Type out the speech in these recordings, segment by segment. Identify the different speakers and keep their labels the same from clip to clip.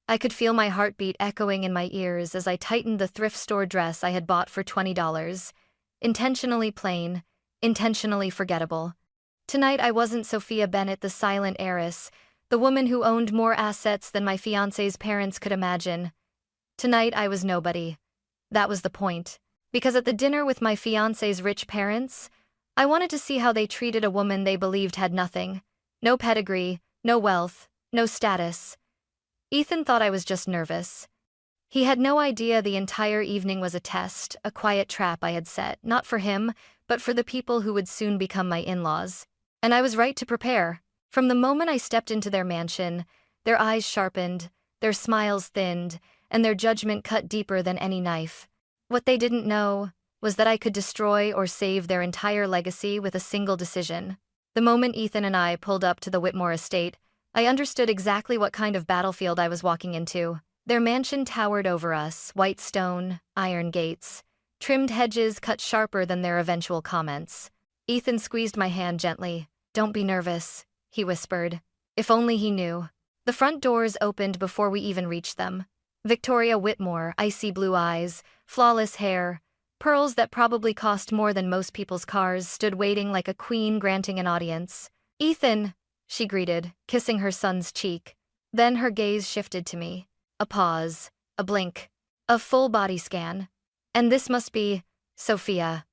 Speaker 1: I could feel my heartbeat echoing in my ears as I tightened the thrift store dress I had bought for $20. Intentionally plain, intentionally forgettable. Tonight I wasn't Sophia Bennett, the silent heiress, the woman who owned more assets than my fiancé's parents could imagine. Tonight I was nobody. That was the point. Because at the dinner with my fiancé's rich parents, I wanted to see how they treated a woman they believed had nothing. No pedigree, no wealth, no status. Ethan thought I was just nervous. He had no idea the entire evening was a test, a quiet trap I had set, not for him, but for the people who would soon become my in-laws. And I was right to prepare. From the moment I stepped into their mansion, their eyes sharpened, their smiles thinned, and their judgment cut deeper than any knife. What they didn't know was that I could destroy or save their entire legacy with a single decision. The moment Ethan and I pulled up to the Whitmore estate, I understood exactly what kind of battlefield I was walking into. Their mansion towered over us, white stone, iron gates, trimmed hedges cut sharper than their eventual comments. Ethan squeezed my hand gently. "Don't be nervous," he whispered. If only he knew. The front doors opened before we even reached them. Victoria Whitmore, icy blue eyes, flawless hair, pearls that probably cost more than most people's cars, stood waiting like a queen granting an audience. "Ethan," she greeted, kissing her son's cheek. Then her gaze shifted to me. A pause, a blink, a full body scan. And this must be Sophia.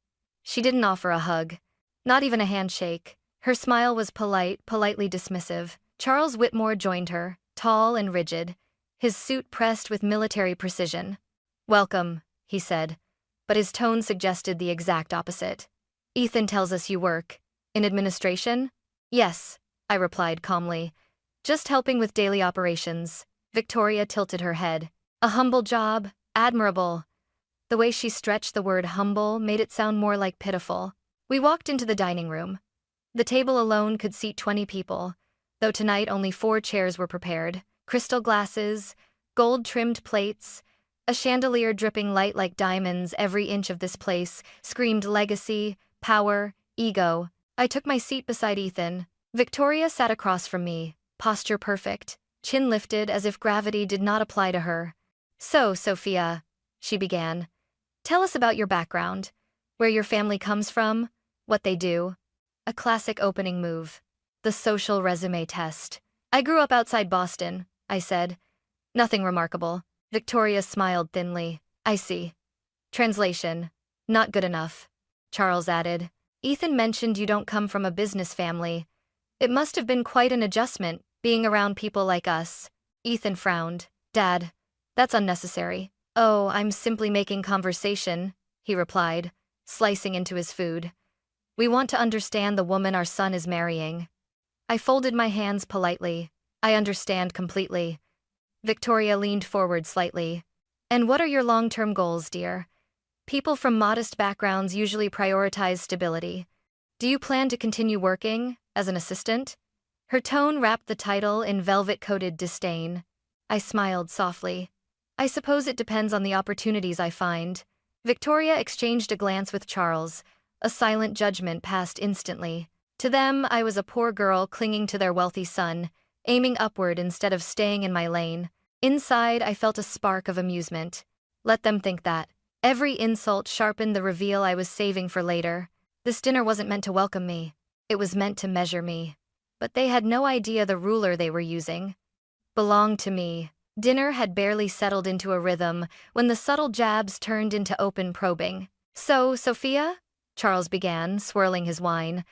Speaker 1: She didn't offer a hug, not even a handshake. Her smile was polite, politely dismissive. Charles Whitmore joined her, tall and rigid, his suit pressed with military precision. "Welcome," he said, but his tone suggested the exact opposite. "Ethan tells us you work in administration?" "Yes," I replied calmly. "Just helping with daily operations." Victoria tilted her head. "A humble job, admirable." The way she stretched the word humble made it sound more like pitiful. We walked into the dining room. The table alone could seat 20 people, though tonight only 4 chairs were prepared. Crystal glasses, gold-trimmed plates, a chandelier dripping light like diamonds. Every inch of this place screamed legacy, power, ego. I took my seat beside Ethan. Victoria sat across from me, posture perfect, chin lifted as if gravity did not apply to her. "So, Sophia," she began, "tell us about your background, where your family comes from, what they do." A classic opening move. The social resume test. "I grew up outside Boston," I said. "Nothing remarkable." Victoria smiled thinly. "I see." Translation. "Not good enough." Charles added. "Ethan mentioned you don't come from a business family. It must have been quite an adjustment, being around people like us." Ethan frowned. "Dad, that's unnecessary." "Oh, I'm simply making conversation," he replied, slicing into his food. "We want to understand the woman our son is marrying." I folded my hands politely. "I understand completely." Victoria leaned forward slightly. "And what are your long-term goals, dear? People from modest backgrounds usually prioritize stability. Do you plan to continue working as an assistant?" Her tone wrapped the title in velvet-coated disdain. I smiled softly. "I suppose it depends on the opportunities I find." Victoria exchanged a glance with Charles. A silent judgment passed instantly. To them, I was a poor girl clinging to their wealthy son, aiming upward instead of staying in my lane. Inside, I felt a spark of amusement. Let them think that. Every insult sharpened the reveal I was saving for later. This dinner wasn't meant to welcome me. It was meant to measure me. But they had no idea the ruler they were using belonged to me. Dinner had barely settled into a rhythm when the subtle jabs turned into open probing. "So, Sophia?" Charles began, swirling his wine.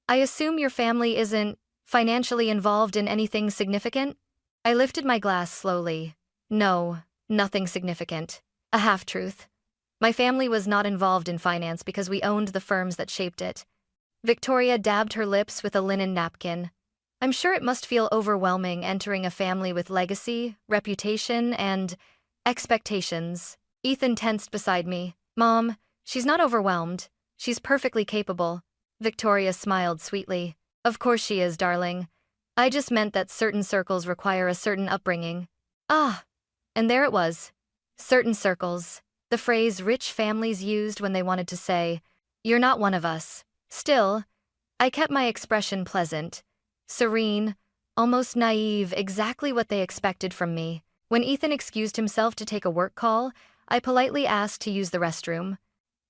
Speaker 1: "I assume your family isn't financially involved in anything significant?" I lifted my glass slowly. "No, nothing significant." A half-truth. My family was not involved in finance because we owned the firms that shaped it. Victoria dabbed her lips with a linen napkin. "I'm sure it must feel overwhelming entering a family with legacy, reputation, and expectations." Ethan tensed beside me. "Mom, she's not overwhelmed. She's perfectly capable." Victoria smiled sweetly. "Of course she is, darling. I just meant that certain circles require a certain upbringing." Ah, and there it was. Certain circles. The phrase rich families used when they wanted to say, "You're not one of us." Still, I kept my expression pleasant, serene, almost naive, exactly what they expected from me. When Ethan excused himself to take a work call, I politely asked to use the restroom.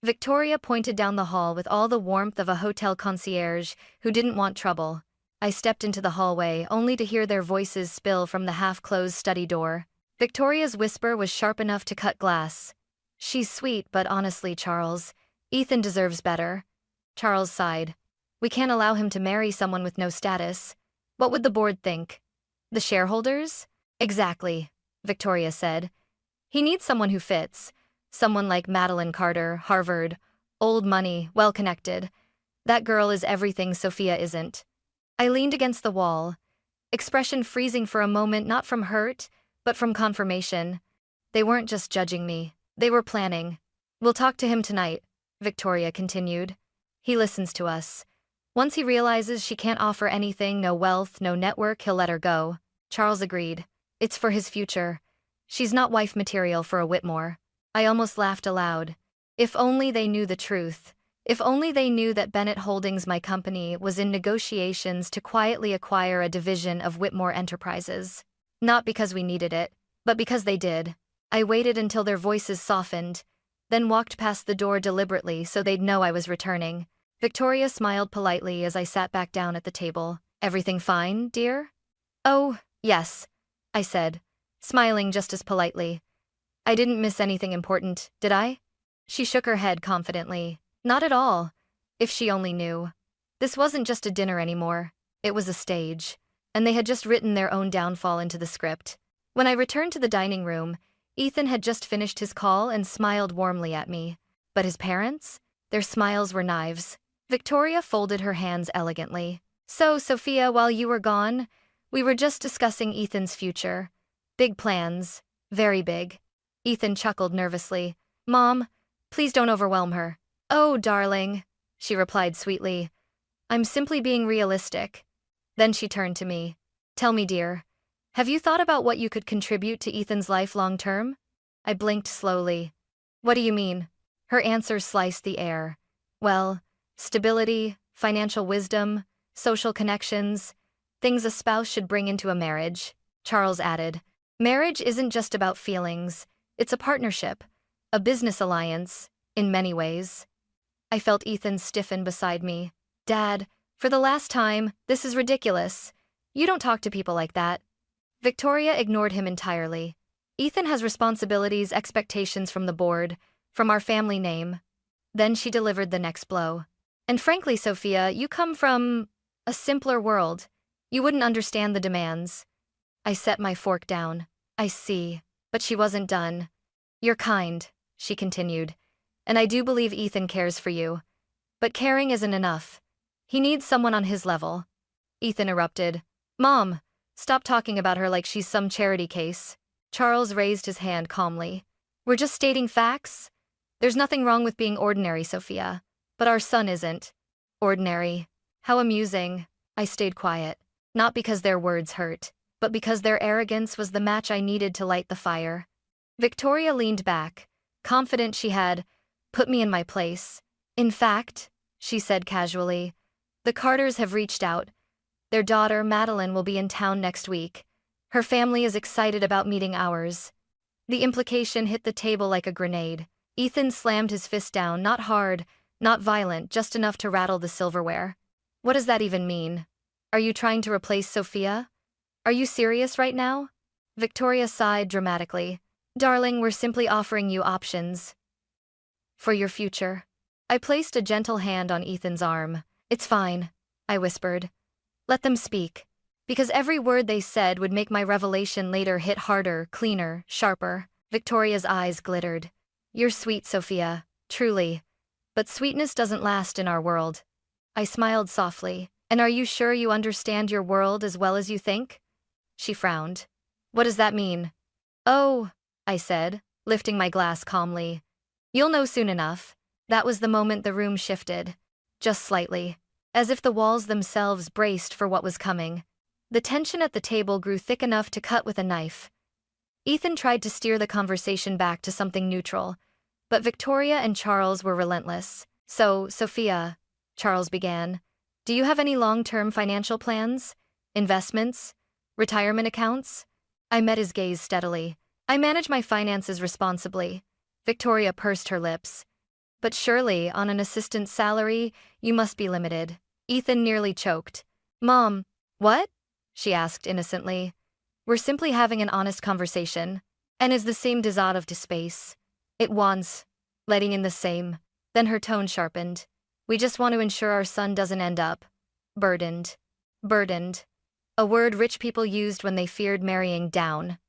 Speaker 1: Victoria pointed down the hall with all the warmth of a hotel concierge who didn't want trouble. I stepped into the hallway, only to hear their voices spill from the half-closed study door. Victoria's whisper was sharp enough to cut glass. "She's sweet, but honestly, Charles, Ethan deserves better." Charles sighed. "We can't allow him to marry someone with no status. What would the board think? The shareholders?" "Exactly," Victoria said. "He needs someone who fits. Someone like Madeline Carter, Harvard, old money, well-connected. That girl is everything Sophia isn't." I leaned against the wall, expression freezing for a moment, not from hurt, but from confirmation. They weren't just judging me. They were planning. "We'll talk to him tonight," Victoria continued. "He listens to us. Once he realizes she can't offer anything, no wealth, no network, he'll let her go." Charles agreed. "It's for his future. She's not wife material for a Whitmore." I almost laughed aloud. If only they knew the truth. If only they knew that Bennett Holdings, my company, was in negotiations to quietly acquire a division of Whitmore Enterprises. Not because we needed it, but because they did. I waited until their voices softened, then walked past the door deliberately so they'd know I was returning. Victoria smiled politely as I sat back down at the table. "Everything fine, dear?" "Oh, yes," I said, smiling just as politely. "I didn't miss anything important, did I?" She shook her head confidently. "Not at all." If she only knew. This wasn't just a dinner anymore. It was a stage. And they had just written their own downfall into the script. When I returned to the dining room, Ethan had just finished his call and smiled warmly at me. But his parents? Their smiles were knives. Victoria folded her hands elegantly. "So, Sophia, while you were gone, we were just discussing Ethan's future. Big plans. Very big." Ethan chuckled nervously. "Mom, please don't overwhelm her." "Oh, darling," she replied sweetly. "I'm simply being realistic." Then she turned to me. "Tell me, dear, have you thought about what you could contribute to Ethan's life long-term?" I blinked slowly. "What do you mean?" Her answer sliced the air. "Well, stability, financial wisdom, social connections, things a spouse should bring into a marriage." Charles added, "Marriage isn't just about feelings. It's a partnership, a business alliance, in many ways." I felt Ethan stiffen beside me. "Dad, for the last time, this is ridiculous. You don't talk to people like that." Victoria ignored him entirely. "Ethan has responsibilities, expectations from the board, from our family name." Then she delivered the next blow. "And frankly, Sophia, you come from a simpler world. You wouldn't understand the demands." I set my fork down. "I see." But she wasn't done. "You're kind," she continued, "and I do believe Ethan cares for you. But caring isn't enough. He needs someone on his level." Ethan erupted. "Mom, stop talking about her like she's some charity case." Charles raised his hand calmly. "We're just stating facts. There's nothing wrong with being ordinary, Sophia. But our son isn't." "Ordinary. How amusing." I stayed quiet. Not because their words hurt, but because their arrogance was the match I needed to light the fire. Victoria leaned back, confident she had put me in my place. "In fact," she said casually, "the Carters have reached out. Their daughter, Madeline, will be in town next week. Her family is excited about meeting ours." The implication hit the table like a grenade. Ethan slammed his fist down, not hard, not violent, just enough to rattle the silverware. "What does that even mean? Are you trying to replace Sophia? Are you serious right now?" Victoria sighed dramatically. "Darling, we're simply offering you options for your future." I placed a gentle hand on Ethan's arm. "It's fine," I whispered. "Let them speak." Because every word they said would make my revelation later hit harder, cleaner, sharper. Victoria's eyes glittered. "You're sweet, Sophia, truly. But sweetness doesn't last in our world." I smiled softly. "And are you sure you understand your world as well as you think?" She frowned. "What does that mean?" "Oh," I said, lifting my glass calmly. "You'll know soon enough." That was the moment the room shifted. Just slightly. As if the walls themselves braced for what was coming. The tension at the table grew thick enough to cut with a knife. Ethan tried to steer the conversation back to something neutral, but Victoria and Charles were relentless. "So, Sophia," Charles began, "do you have any long-term financial plans? Investments? Retirement accounts?" I met his gaze steadily. I manage my finances responsibly. Victoria pursed her lips. But surely, on an assistant's salary, you must be limited. Ethan nearly choked. Mom, what? She asked innocently. We're simply having an honest conversation. And is the same desire of to space. It wants, letting in the same. Then her tone sharpened. We just want to ensure our son doesn't end up burdened. Burdened. A word rich people used when they feared marrying down.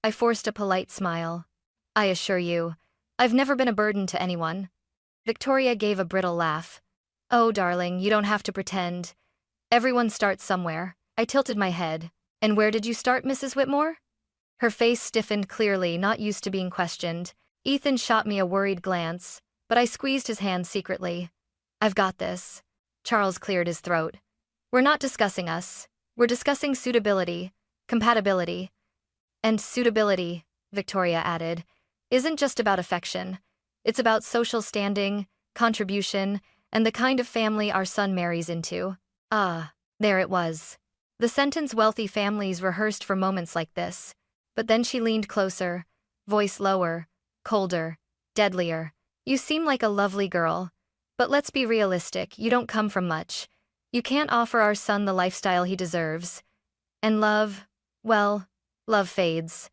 Speaker 1: I forced a polite smile. I assure you, I've never been a burden to anyone. Victoria gave a brittle laugh. Oh, darling, you don't have to pretend. Everyone starts somewhere. I tilted my head. And where did you start, Mrs. Whitmore? Her face stiffened clearly, not used to being questioned. Ethan shot me a worried glance, but I squeezed his hand secretly. I've got this. Charles cleared his throat. We're not discussing us. We're discussing suitability, compatibility. And suitability, Victoria added, isn't just about affection. It's about social standing, contribution, and the kind of family our son marries into. Ah, there it was. The sentence wealthy families rehearsed for moments like this. But then she leaned closer, voice lower, colder, deadlier. You seem like a lovely girl. But let's be realistic, you don't come from much. You can't offer our son the lifestyle he deserves. And love, well, love fades.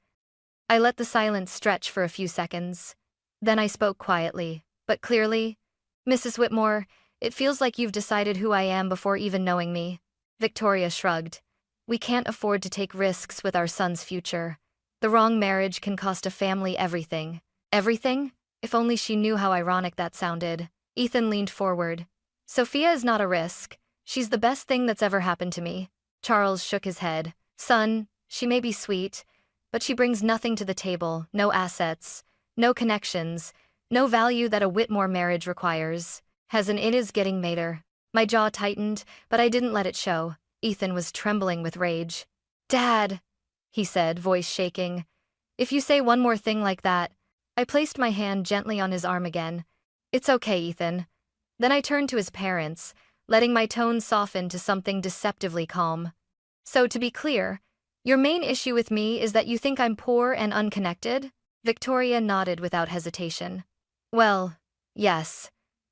Speaker 1: I let the silence stretch for a few seconds. Then I spoke quietly, but clearly. Mrs. Whitmore, it feels like you've decided who I am before even knowing me. Victoria shrugged. We can't afford to take risks with our son's future. The wrong marriage can cost a family everything. Everything? If only she knew how ironic that sounded. Ethan leaned forward. Sophia is not a risk. She's the best thing that's ever happened to me. Charles shook his head. Son, she may be sweet, but she brings nothing to the table, no assets, no connections, no value that a Whitmore marriage requires. It is getting mater. My jaw tightened, but I didn't let it show. Ethan was trembling with rage. Dad, he said, voice shaking. If you say one more thing like that. I placed my hand gently on his arm again. It's okay, Ethan. Then I turned to his parents, letting my tone soften to something deceptively calm. So to be clear, your main issue with me is that you think I'm poor and unconnected? Victoria nodded without hesitation. Well, yes.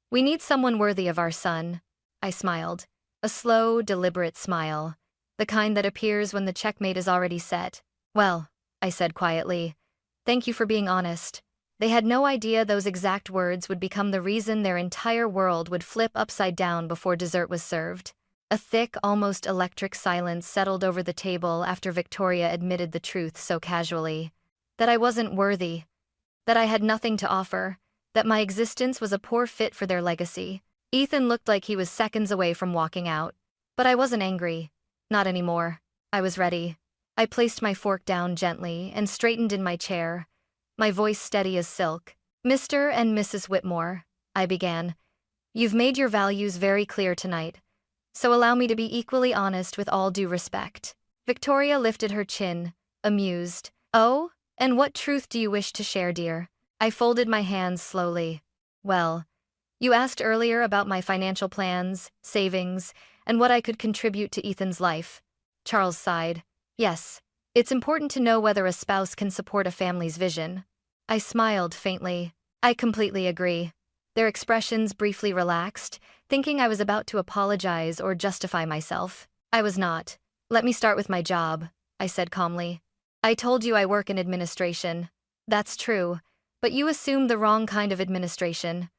Speaker 1: We need someone worthy of our son. I smiled. A slow, deliberate smile. The kind that appears when the checkmate is already set. Well, I said quietly. Thank you for being honest. They had no idea those exact words would become the reason their entire world would flip upside down before dessert was served. A thick, almost electric silence settled over the table after Victoria admitted the truth so casually. That I wasn't worthy. That I had nothing to offer. That my existence was a poor fit for their legacy. Ethan looked like he was seconds away from walking out. But I wasn't angry. Not anymore. I was ready. I placed my fork down gently and straightened in my chair, my voice steady as silk. Mr. and Mrs. Whitmore, I began. You've made your values very clear tonight. So allow me to be equally honest with all due respect. Victoria lifted her chin, amused. Oh, and what truth do you wish to share, dear? I folded my hands slowly. Well, you asked earlier about my financial plans, savings, and what I could contribute to Ethan's life. Charles sighed. Yes, it's important to know whether a spouse can support a family's vision. I smiled faintly. I completely agree. Their expressions briefly relaxed, thinking I was about to apologize or justify myself. I was not. Let me start with my job, I said calmly. I told you I work in administration. That's true, but you assumed the wrong kind of administration.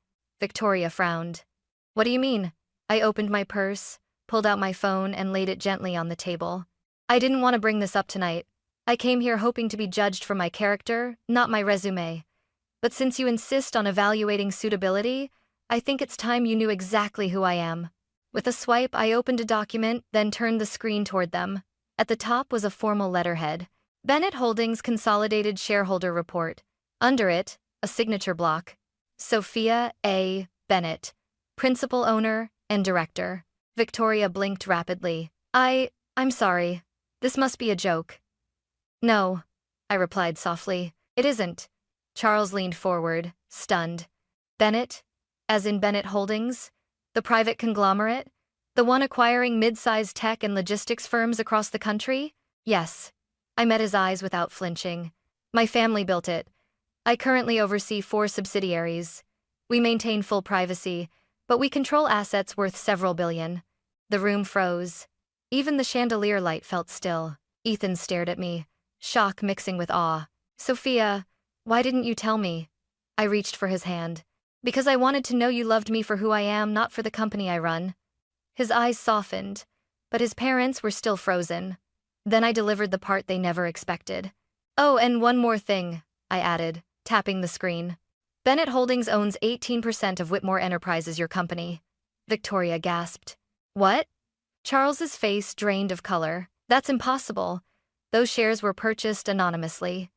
Speaker 1: Victoria frowned. What do you mean? I opened my purse, pulled out my phone, and laid it gently on the table. I didn't want to bring this up tonight. I came here hoping to be judged for my character, not my resume. But since you insist on evaluating suitability, I think it's time you knew exactly who I am. With a swipe, I opened a document, then turned the screen toward them. At the top was a formal letterhead. Bennett Holdings Consolidated Shareholder Report. Under it, a signature block. Sophia A. Bennett, Principal Owner and Director. Victoria blinked rapidly. I'm sorry. This must be a joke. No, I replied softly. It isn't. Charles leaned forward, stunned. Bennett? As in Bennett Holdings? The private conglomerate? The one acquiring mid-sized tech and logistics firms across the country? Yes. I met his eyes without flinching. My family built it. I currently oversee 4 subsidiaries. We maintain full privacy, but we control assets worth several billion. The room froze. Even the chandelier light felt still. Ethan stared at me, shock mixing with awe. Sophia, why didn't you tell me? I reached for his hand. Because I wanted to know you loved me for who I am, not for the company I run. His eyes softened, but his parents were still frozen. Then I delivered the part they never expected. Oh, and one more thing, I added, tapping the screen. Bennett Holdings owns 18% of Whitmore Enterprises, your company. Victoria gasped. What? Charles's face drained of color. That's impossible. Those shares were purchased anonymously.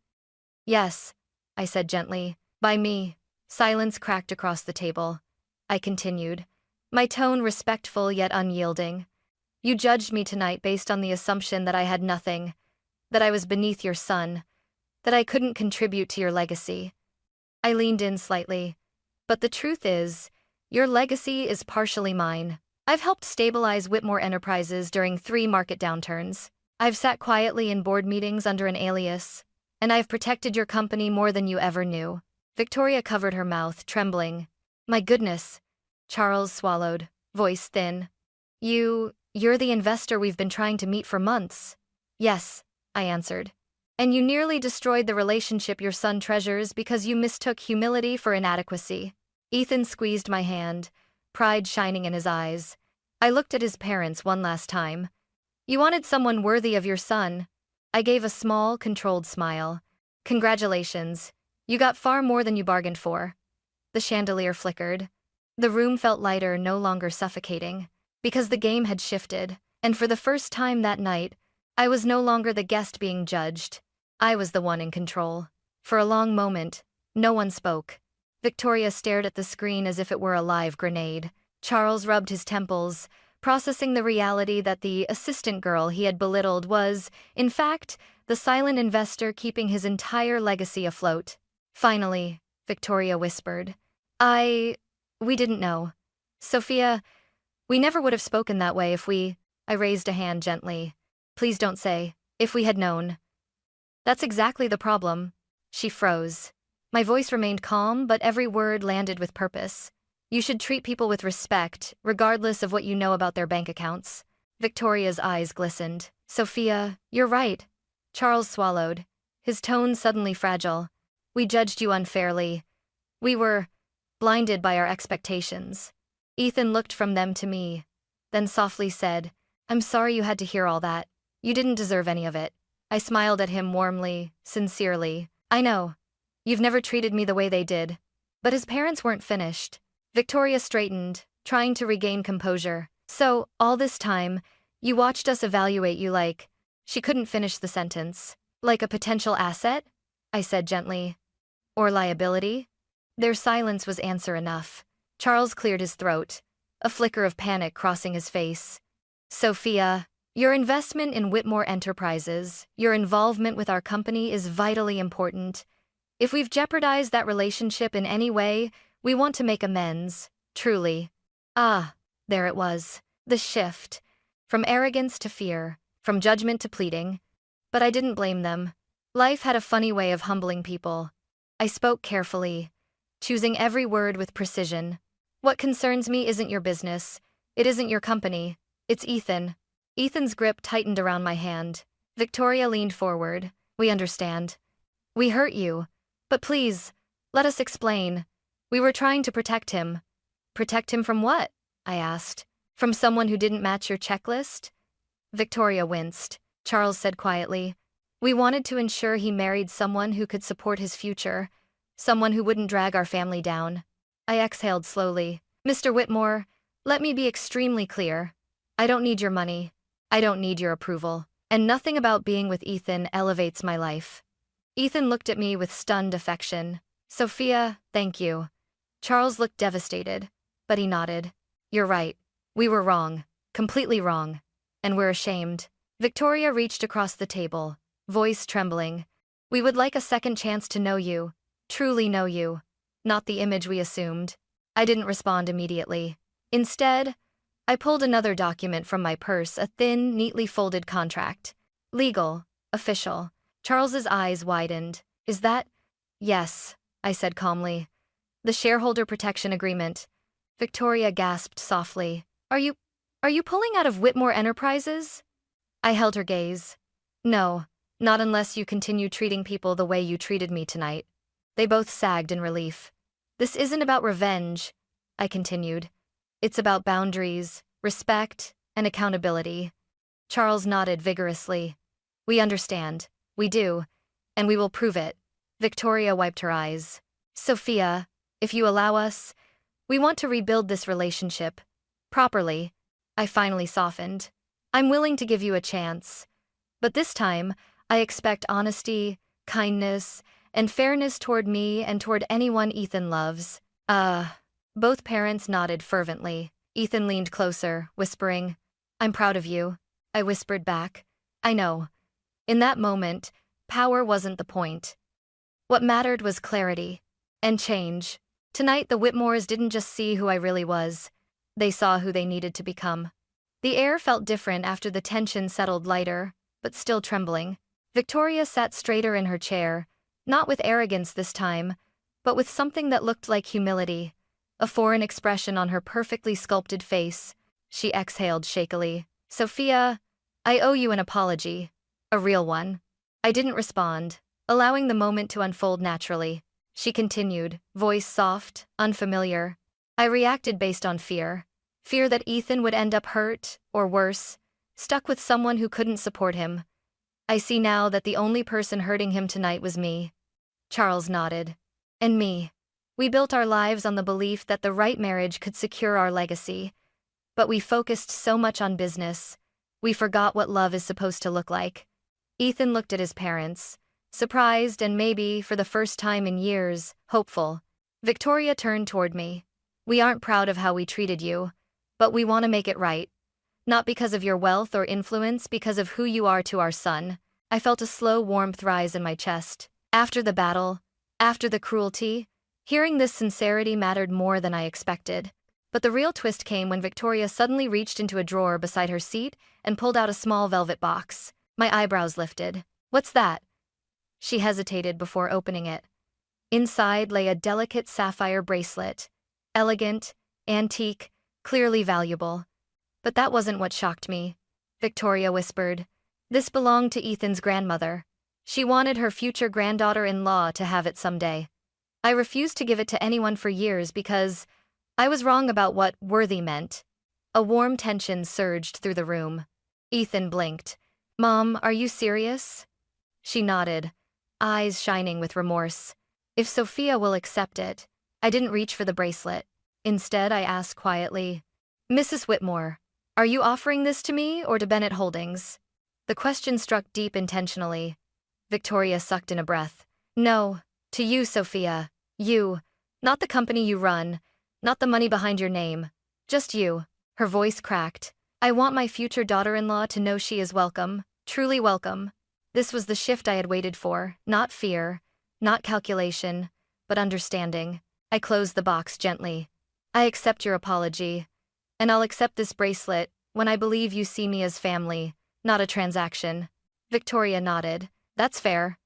Speaker 1: Yes, I said gently. By me. Silence cracked across the table. I continued, my tone respectful yet unyielding. You judged me tonight based on the assumption that I had nothing, that I was beneath your son, that I couldn't contribute to your legacy. I leaned in slightly. But the truth is, your legacy is partially mine. I've helped stabilize Whitmore Enterprises during 3 market downturns. I've sat quietly in board meetings under an alias, and I've protected your company more than you ever knew. Victoria covered her mouth, trembling. My goodness. Charles swallowed, voice thin. You're the investor we've been trying to meet for months. Yes, I answered. And you nearly destroyed the relationship your son treasures because you mistook humility for inadequacy. Ethan squeezed my hand, pride shining in his eyes. I looked at his parents one last time. You wanted someone worthy of your son. I gave a small, controlled smile. Congratulations. You got far more than you bargained for. The chandelier flickered. The room felt lighter, no longer suffocating. Because the game had shifted, and for the first time that night, I was no longer the guest being judged. I was the one in control. For a long moment, no one spoke. Victoria stared at the screen as if it were a live grenade. Charles rubbed his temples, processing the reality that the assistant girl he had belittled was, in fact, the silent investor keeping his entire legacy afloat. Finally, Victoria whispered, We didn't know. Sophia, we never would have spoken that way if we— I raised a hand gently. Please don't say, if we had known. That's exactly the problem. She froze. My voice remained calm, but every word landed with purpose. You should treat people with respect, regardless of what you know about their bank accounts. Victoria's eyes glistened. Sophia, you're right. Charles swallowed, his tone suddenly fragile. We judged you unfairly. We were blinded by our expectations. Ethan looked from them to me, then softly said, I'm sorry you had to hear all that. You didn't deserve any of it. I smiled at him warmly, sincerely. I know. You've never treated me the way they did. But his parents weren't finished. Victoria straightened, trying to regain composure. So, all this time, you watched us evaluate you like— She couldn't finish the sentence. Like a potential asset? I said gently. Or liability? Their silence was answer enough. Charles cleared his throat, a flicker of panic crossing his face. Sophia, your investment in Whitmore Enterprises, your involvement with our company is vitally important. If we've jeopardized that relationship in any way, we want to make amends, truly. Ah, there it was. The shift. From arrogance to fear, from judgment to pleading. But I didn't blame them. Life had a funny way of humbling people. I spoke carefully, choosing every word with precision. What concerns me isn't your business. It isn't your company. It's Ethan. Ethan's grip tightened around my hand. Victoria leaned forward. We understand. We hurt you. But please, let us explain. We were trying to protect him. Protect him from what? I asked. From someone who didn't match your checklist? Victoria winced. Charles said quietly, we wanted to ensure he married someone who could support his future, someone who wouldn't drag our family down. I exhaled slowly. Mr. Whitmore, let me be extremely clear. I don't need your money. I don't need your approval. And nothing about being with Ethan elevates my life. Ethan looked at me with stunned affection. Sophia, thank you. Charles looked devastated, but he nodded. You're right. We were wrong. Completely wrong. And we're ashamed. Victoria reached across the table, voice trembling. We would like a second chance to know you, truly know you, not the image we assumed. I didn't respond immediately. Instead, I pulled another document from my purse, a thin, neatly folded contract. Legal, official. Charles's eyes widened. Is that? Yes, I said calmly. The shareholder protection agreement. Victoria gasped softly. Are you pulling out of Whitmore Enterprises? I held her gaze. No, not unless you continue treating people the way you treated me tonight. They both sagged in relief. This isn't about revenge, I continued. It's about boundaries, respect, and accountability. Charles nodded vigorously. We understand. We do. And we will prove it. Victoria wiped her eyes. Sophia, if you allow us, we want to rebuild this relationship. Properly. I finally softened. I'm willing to give you a chance. But this time, I expect honesty, kindness, and fairness toward me and toward anyone Ethan loves. Both parents nodded fervently. Ethan leaned closer, whispering, I'm proud of you. I whispered back, I know. In that moment, power wasn't the point. What mattered was clarity. And change. Tonight, the Whitmores didn't just see who I really was. They saw who they needed to become. The air felt different after the tension settled lighter, but still trembling. Victoria sat straighter in her chair, not with arrogance this time, but with something that looked like humility, a foreign expression on her perfectly sculpted face. She exhaled shakily. Sophia, I owe you an apology. A real one. I didn't respond, allowing the moment to unfold naturally. She continued, voice soft, unfamiliar. I reacted based on fear. Fear that Ethan would end up hurt, or worse, stuck with someone who couldn't support him. I see now that the only person hurting him tonight was me. Charles nodded. And me. We built our lives on the belief that the right marriage could secure our legacy. But we focused so much on business. We forgot what love is supposed to look like. Ethan looked at his parents, surprised and maybe, for the first time in years, hopeful. Victoria turned toward me. We aren't proud of how we treated you, but we want to make it right. Not because of your wealth or influence, because of who you are to our son. I felt a slow warmth rise in my chest. After the battle, after the cruelty, hearing this sincerity mattered more than I expected. But the real twist came when Victoria suddenly reached into a drawer beside her seat and pulled out a small velvet box. My eyebrows lifted. What's that? She hesitated before opening it. Inside lay a delicate sapphire bracelet. Elegant, antique, clearly valuable. But that wasn't what shocked me. Victoria whispered. This belonged to Ethan's grandmother. She wanted her future granddaughter-in-law to have it someday. I refused to give it to anyone for years because I was wrong about what worthy meant. A warm tension surged through the room. Ethan blinked. Mom, are you serious? She nodded, eyes shining with remorse. If Sophia will accept it. I didn't reach for the bracelet. Instead, I asked quietly, Mrs. Whitmore, are you offering this to me or to Bennett Holdings? The question struck deep intentionally. Victoria sucked in a breath. No, to you, Sophia. You. Not the company you run. Not the money behind your name. Just you. Her voice cracked. I want my future daughter-in-law to know she is welcome. Truly welcome. This was the shift I had waited for. Not fear. Not calculation. But understanding. I closed the box gently. I accept your apology. And I'll accept this bracelet when I believe you see me as family, not a transaction. Victoria nodded. That's fair.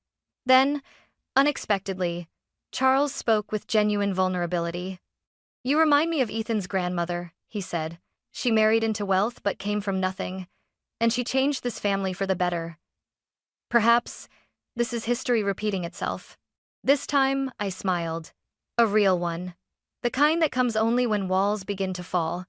Speaker 1: Then, unexpectedly, Charles spoke with genuine vulnerability. You remind me of Ethan's grandmother, he said. She married into wealth but came from nothing, and she changed this family for the better. Perhaps this is history repeating itself. This time, I smiled. A real one. The kind that comes only when walls begin to fall.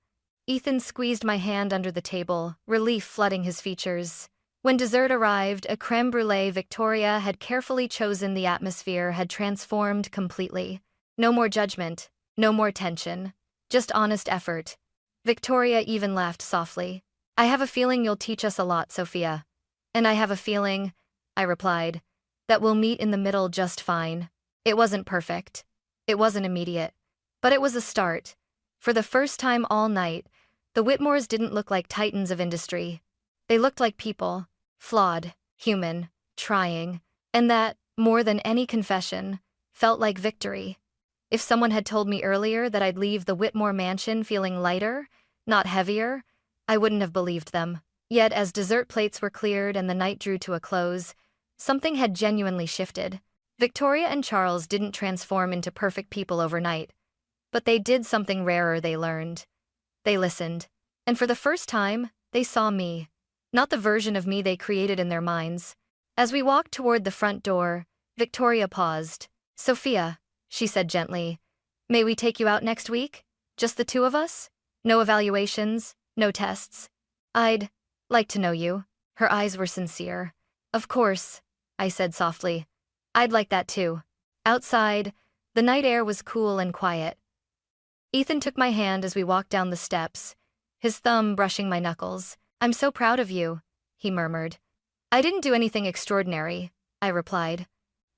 Speaker 1: Ethan squeezed my hand under the table, relief flooding his features. When dessert arrived, a crème brûlée Victoria had carefully chosen, the atmosphere had transformed completely. No more judgment, no more tension, just honest effort. Victoria even laughed softly. I have a feeling you'll teach us a lot, Sophia. And I have a feeling, I replied, that we'll meet in the middle just fine. It wasn't perfect. It wasn't immediate. But it was a start. For the first time all night, the Whitmores didn't look like titans of industry. They looked like people. Flawed, human, trying, and that, more than any confession, felt like victory. If someone had told me earlier that I'd leave the Whitmore mansion feeling lighter, not heavier, I wouldn't have believed them. Yet as dessert plates were cleared and the night drew to a close, Something had genuinely shifted. Victoria and Charles didn't transform into perfect people overnight, but they did something rarer. They learned. They listened. And for the first time, they saw me. Not the version of me they created in their minds. As we walked toward the front door, Victoria paused. "Sophia," she said gently, "may we take you out next week? Just the two of us? No evaluations, no tests. I'd like to know you." Her eyes were sincere. "Of course," I said softly. "I'd like that too." Outside, the night air was cool and quiet. Ethan took my hand as we walked down the steps, his thumb brushing my knuckles. "I'm so proud of you," he murmured. "I didn't do anything extraordinary," I replied.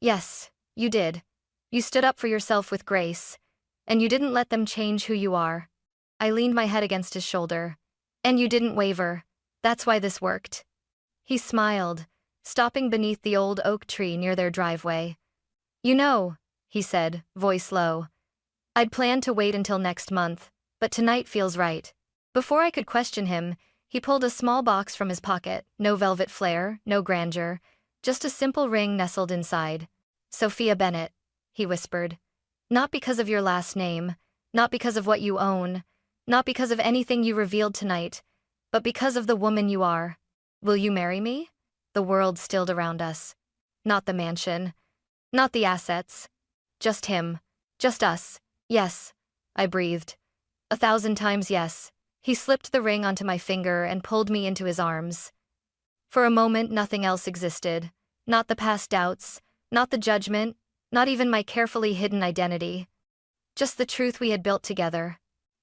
Speaker 1: "Yes, you did. You stood up for yourself with grace, and you didn't let them change who you are." I leaned my head against his shoulder. "And you didn't waver. That's why this worked." He smiled, stopping beneath the old oak tree near their driveway. "You know," he said, voice low, "I'd planned to wait until next month, but tonight feels right." Before I could question him, he pulled a small box from his pocket, no velvet flair, no grandeur, just a simple ring nestled inside. "Sophia Bennett," he whispered. "Not because of your last name, not because of what you own, not because of anything you revealed tonight, but because of the woman you are. Will you marry me?" The world stilled around us. Not the mansion, not the assets. Just him. Just us. "Yes," I breathed. 1,000 times yes. He slipped the ring onto my finger and pulled me into his arms. For a moment, nothing else existed. Not the past doubts, not the judgment, not even my carefully hidden identity. Just the truth we had built together.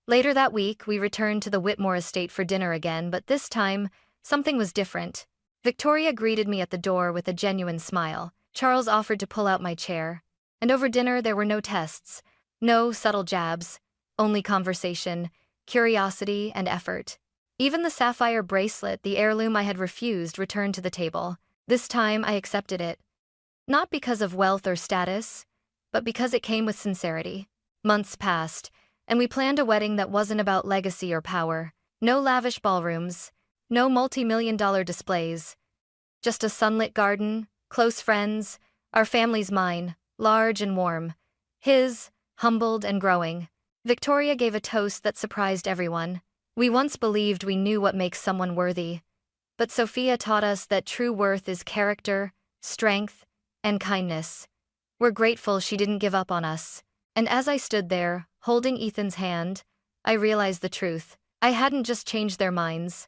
Speaker 1: Later that week, we returned to the Whitmore estate for dinner again, but this time, something was different. Victoria greeted me at the door with a genuine smile. Charles offered to pull out my chair. And over dinner, there were no tests, no subtle jabs, only conversation, curiosity, and effort. Even the sapphire bracelet, the heirloom I had refused, returned to the table. This time, I accepted it. Not because of wealth or status, but because it came with sincerity. Months passed, and we planned a wedding that wasn't about legacy or power. No lavish ballrooms, no multi-million-dollar displays. Just a sunlit garden, close friends, our family's mine, large and warm. His, humbled and growing. Victoria gave a toast that surprised everyone. We once believed we knew what makes someone worthy. But Sophia taught us that true worth is character, strength, and kindness. We're grateful she didn't give up on us. And as I stood there, holding Ethan's hand, I realized the truth. I hadn't just changed their minds.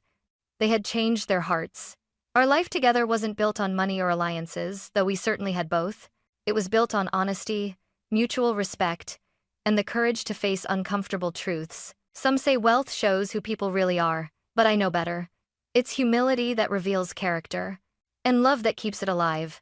Speaker 1: They had changed their hearts. Our life together wasn't built on money or alliances, though we certainly had both. It was built on honesty, mutual respect, and the courage to face uncomfortable truths. Some say wealth shows who people really are, but I know better. It's humility that reveals character, and love that keeps it alive.